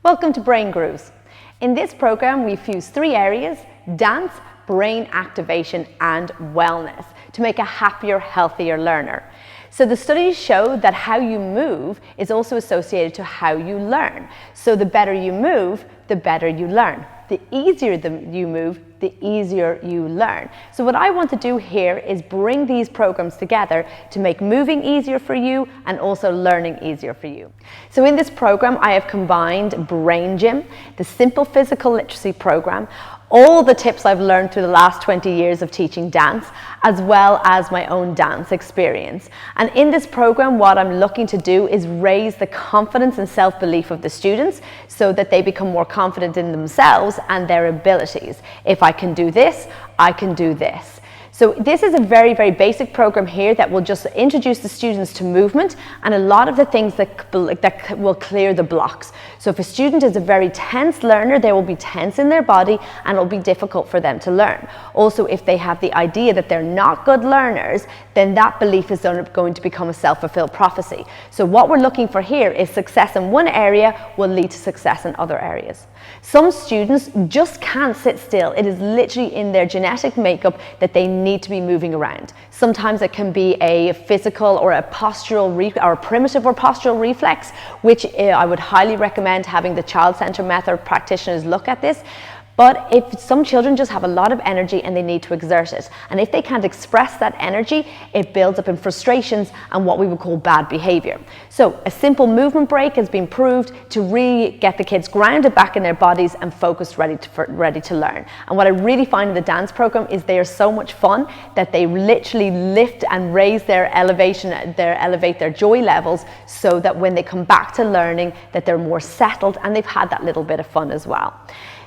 Welcome to Brain Grooves. In this program, we fuse three areas: dance, brain activation, and wellness to make a happier, healthier learner. So the studies show that how you move is also associated to how you learn. So the better you move, the better you learn. The easier you move, the easier you learn. So what I want to do here is bring these programs together to make moving easier for you and also learning easier for you. So in this program, I have combined Brain Gym, the simple physical literacy program, all the tips I've learned through the last 20 years of teaching dance, as well as my own dance experience. And in this program, what I'm looking to do is raise the confidence and self-belief of the students so that they become more confident in themselves and their abilities. If I can do this, I can do this. So this is a very, very basic program here that will just introduce the students to movement and a lot of the things that will clear the blocks. So if a student is a very tense learner, they will be tense in their body and it will be difficult for them to learn. Also, if they have the idea that they're not good learners, then that belief is going to become a self-fulfilled prophecy. So what we're looking for here is success in one area will lead to success in other areas. Some students just can't sit still. It is literally in their genetic makeup that they need to be moving around. Sometimes it can be a physical or a postural or a primitive or postural reflex, which I would highly recommend having the child-centered method practitioners look at this. But if some children just have a lot of energy and they need to exert it, and if they can't express that energy, it builds up in frustrations and what we would call bad behavior. So a simple movement break has been proved to really get the kids grounded back in their bodies and focused, ready to learn. And what I really find in the dance program is they are so much fun that they literally lift and raise elevate their joy levels so that when they come back to learning that they're more settled and they've had that little bit of fun as well.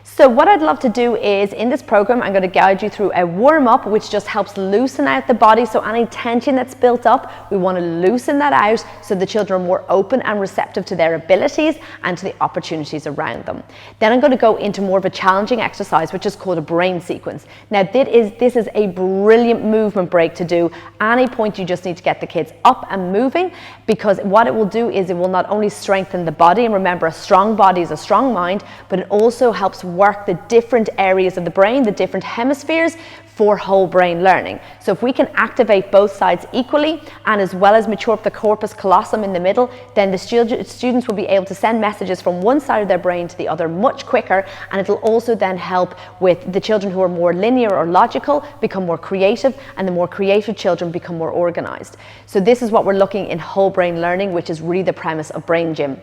So what I'd love to do is, in this program, I'm going to guide you through a warm-up which just helps loosen out the body. So any tension that's built up, we want to loosen that out so the children are more open and receptive to their abilities and to the opportunities around them. Then I'm going to go into more of a challenging exercise which is called a brain sequence. Now this is a brilliant movement break to do. Any point you just need to get the kids up and moving, because what it will do is it will not only strengthen the body, and remember, a strong body is a strong mind, but it also helps work the different areas of the brain, the different hemispheres, for whole brain learning. So if we can activate both sides equally and as well as mature up the corpus callosum in the middle, then the students will be able to send messages from one side of their brain to the other much quicker, and it'll also then help with the children who are more linear or logical become more creative, and the more creative children become more organized. So this is what we're looking in whole brain learning, which is really the premise of Brain Gym.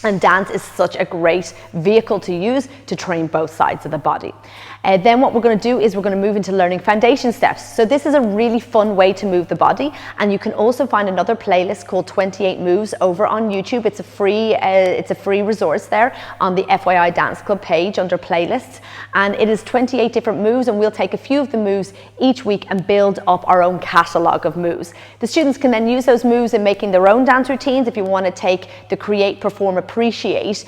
And dance is such a great vehicle to use to train both sides of the body. Then what we're going to do is we're going to move into learning foundation steps. So this is a really fun way to move the body, and you can also find another playlist called 28 Moves over on YouTube. It's a free resource there on the F.Y.I. Dance Club page under playlists, and it is 28 different moves, and we'll take a few of the moves each week and build up our own catalogue of moves. The students can then use those moves in making their own dance routines. If you want to take the Create, Perform, Appreciate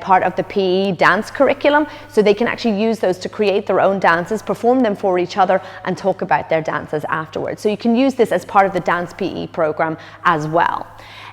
part of the PE dance curriculum, so they can actually use those to create their own dances, perform them for each other, and talk about their dances afterwards. So you can use this as part of the dance PE program as well.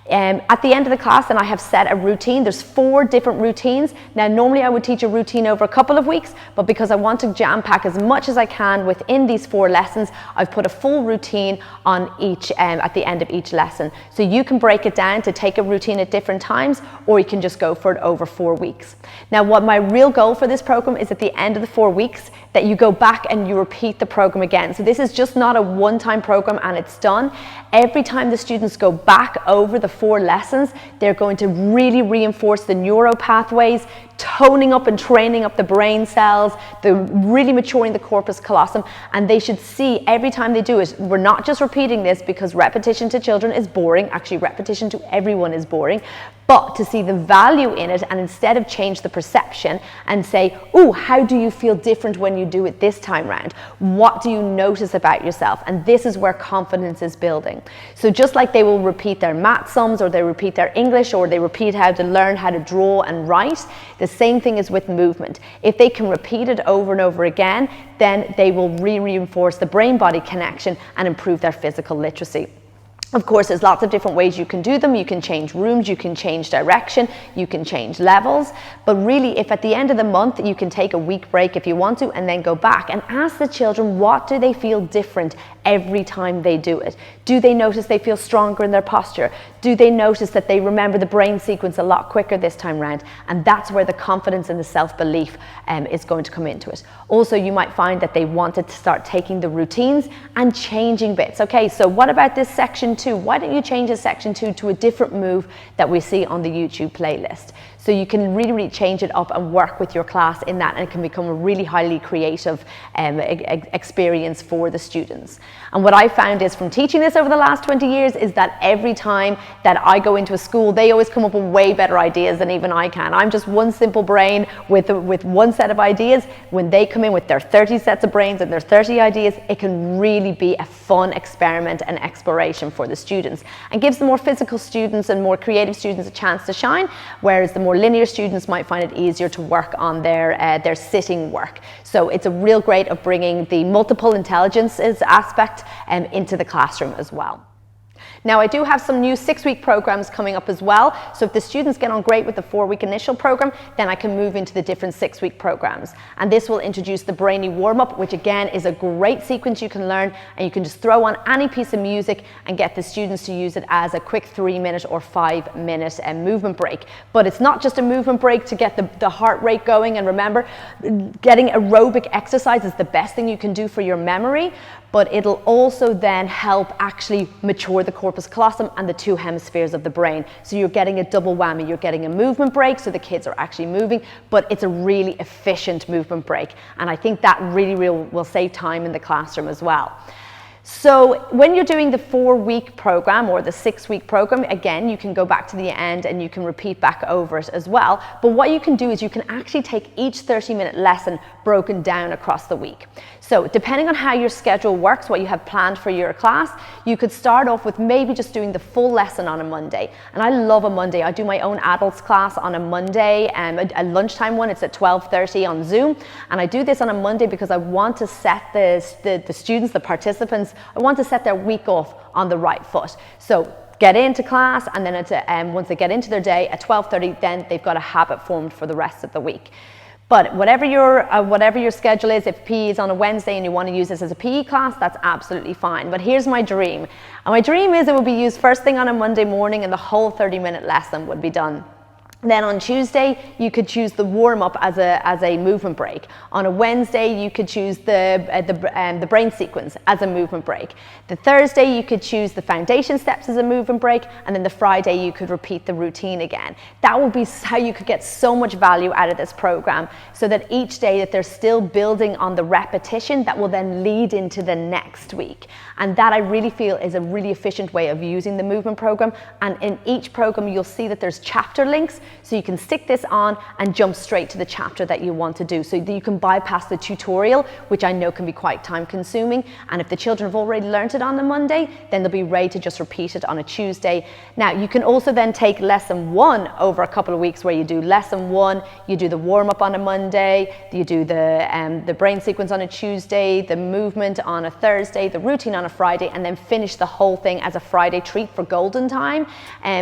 At the end of the class, and I have set a routine. There's 4 different routines. Now normally I would teach a routine over a couple of weeks, but because I want to jam pack as much as I can within these 4 lessons, I've put a full routine on each at the end of each lesson. So you can break it down to take a routine at different times, or you can just go for it over 4 weeks. Now what my real goal for this program is at the end of the 4 weeks that you go back and you repeat the program again. So this is just not a one-time program and it's done. Every time the students go back over the 4 lessons, they're going to really reinforce the neuro pathways, toning up and training up the brain cells, really maturing the corpus callosum, and they should see every time they do it, we're not just repeating this because repetition to children is boring. Actually, repetition to everyone is boring, but to see the value in it, and instead of change the perception and say, oh, how do you feel different when you do it this time round? What do you notice about yourself? And this is where confidence is building. So just like they will repeat their math sums, or they repeat their English, or they repeat how to learn how to draw and write, the same thing is with movement. If they can repeat it over and over again, then they will reinforce the brain-body connection and improve their physical literacy. Of course, there's lots of different ways you can do them. You can change rooms, you can change direction, you can change levels. But really, if at the end of the month, you can take a week break if you want to, and then go back and ask the children, what do they feel different every time they do it? Do they notice they feel stronger in their posture? Do they notice that they remember the brain sequence a lot quicker this time round? And that's where the confidence and the self-belief is going to come into it. Also, you might find that they wanted to start taking the routines and changing bits. Okay, so what about this section 2? Why don't you change this section 2 to a different move that we see on the YouTube playlist? So you can really change it up and work with your class in that, and it can become a really highly creative experience for the students. And what I found is from teaching this over the last 20 years is that every time that I go into a school, they always come up with way better ideas than even I can. I'm just one simple brain with one set of ideas. When they come in with their 30 sets of brains and their 30 ideas, it can really be a fun experiment and exploration for the students, and gives the more physical students and more creative students a chance to shine, whereas the more linear students might find it easier to work on their sitting work. So it's a real great of bringing the multiple intelligences aspect into the classroom as well. Now, I do have some new 6-week programs coming up as well. So if the students get on great with the 4-week initial program, then I can move into the different 6-week programs. And this will introduce the Brainy warm-up, which again is a great sequence you can learn, and you can just throw on any piece of music and get the students to use it as a quick 3-minute or 5-minute movement break. But it's not just a movement break to get the heart rate going. And remember, getting aerobic exercise is the best thing you can do for your memory, but it'll also then help actually mature the corpus callosum and the 2 hemispheres of the brain. So you're getting a double whammy. You're getting a movement break, so the kids are actually moving, but it's a really efficient movement break. And I think that really will save time in the classroom as well. So when you're doing the 4-week program or the 6-week program, again, you can go back to the end and you can repeat back over it as well. But what you can do is you can actually take each 30-minute lesson broken down across the week. So depending on how your schedule works, what you have planned for your class, you could start off with maybe just doing the full lesson on a Monday. And I love a Monday. I do my own adults class on a Monday, a lunchtime one. It's at 12:30 on Zoom. And I do this on a Monday because I want to set the students, the participants, I want to set their week off on the right foot. So get into class, and then once they get into their day at 12:30, then they've got a habit formed for the rest of the week. But whatever your schedule is, if PE is on a Wednesday and you want to use this as a PE class, that's absolutely fine. But here's my dream. And my dream is it would be used first thing on a Monday morning, and the whole 30-minute lesson would be done. Then on Tuesday, you could choose the warm-up as a movement break. On a Wednesday, you could choose the brain sequence as a movement break. The Thursday, you could choose the foundation steps as a movement break, and then the Friday, you could repeat the routine again. That would be how you could get so much value out of this program, so that each day that they're still building on the repetition that will then lead into the next week. And that I really feel is a really efficient way of using the movement program. And in each program, you'll see that there's chapter links, so you can stick this on and jump straight to the chapter that you want to do, so that you can bypass the tutorial, which I know can be quite time consuming. And if the children have already learnt it on the Monday, then they'll be ready to just repeat it on a Tuesday. Now, you can also then take lesson 1 over a couple of weeks, where you do lesson 1, you do the warm-up on a Monday, you do the brain sequence on a Tuesday, the movement on a Thursday, the routine on a Friday, and then finish the whole thing as a Friday treat for golden time.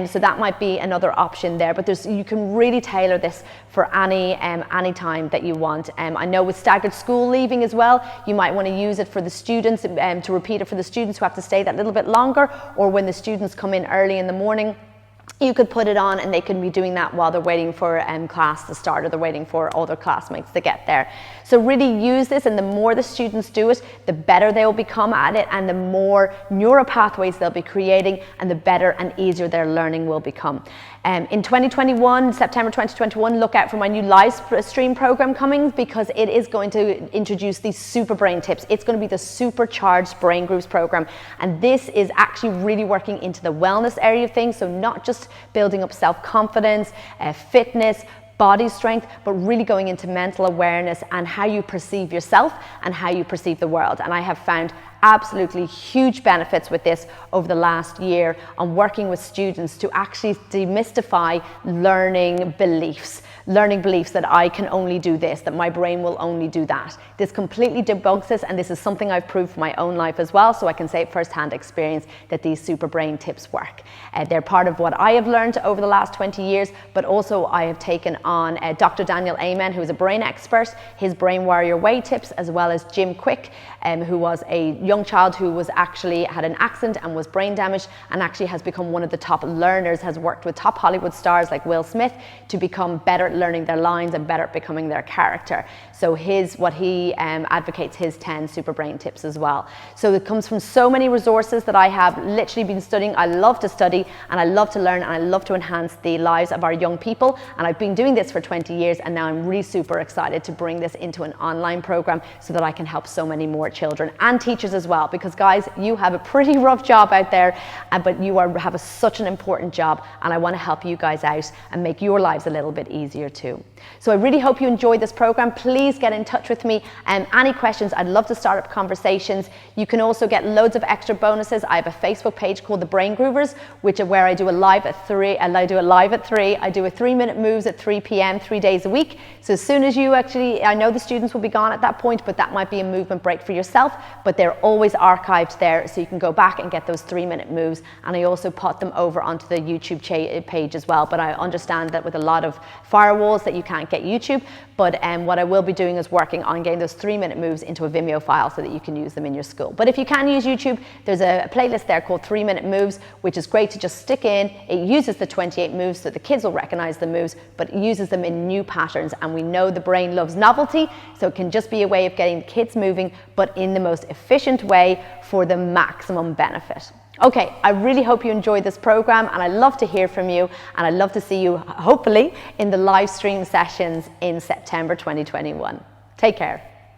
So that might be another option there, but you can really tailor this for any time that you want. I know with staggered school leaving as well, you might want to use it for the students, to repeat it for the students who have to stay that little bit longer, or when the students come in early in the morning, you could put it on and they can be doing that while they're waiting for class to start, or they're waiting for all their classmates to get there. So really use this, and the more the students do it, the better they will become at it, and the more neural pathways they'll be creating, and the better and easier their learning will become. In 2021, September 2021, look out for my new live stream program coming, because it is going to introduce these super brain tips. It's going to be the supercharged brain groups program, and this is actually really working into the wellness area of things. So not just building up self-confidence, fitness, body strength, but really going into mental awareness and how you perceive yourself and how you perceive the world. And I have found absolutely huge benefits with this over the last year on working with students to actually demystify learning beliefs that I can only do this, that my brain will only do that. This completely debunks this, and this is something I've proved for my own life as well, so I can say firsthand experience that these super brain tips work. They're part of what I have learned over the last 20 years, but also I have taken on Dr. Daniel Amen, who is a brain expert, his Brain Warrior Way tips, as well as Jim Quick, who was a young child who was actually had an accident and was brain damaged, and actually has become one of the top learners, has worked with top Hollywood stars like Will Smith to become better at learning their lines and better at becoming their character. So what he advocates, his 10 super brain tips as well. So it comes from so many resources that I have literally been studying. I love to study and I love to learn and I love to enhance the lives of our young people, and I've been doing this for 20 years, and now I'm really super excited to bring this into an online program so that I can help so many more children and teachers as well, because guys, you have a pretty rough job out there, but you have such an important job, and I want to help you guys out and make your lives a little bit easier too. So I really hope you enjoyed this program. Please get in touch with me, and any questions, I'd love to start up conversations. You can also get loads of extra bonuses. I have a Facebook page called The Brain Groovers, which is where I do a live at 3. I do a 3-minute moves at 3 p.m. 3 days a week. So as soon as I know the students will be gone at that point, but that might be a movement break for yourself, but they're always archived there, so you can go back and get those 3-minute moves. And I also put them over onto the YouTube page as well, but I understand that with a lot of firewalls that you can't get YouTube, but what I will be doing is working on getting those 3-minute moves into a Vimeo file so that you can use them in your school. But if you can use YouTube, there's a playlist there called 3-minute moves, which is great to just stick in. It uses the 28 moves so the kids will recognize the moves, but it uses them in new patterns, and we know the brain loves novelty, so it can just be a way of getting kids moving, but in the most efficient way for the maximum benefit. Okay, I really hope you enjoyed this program, and I love to hear from you, and I'd love to see you hopefully in the live stream sessions in September 2021. Take care.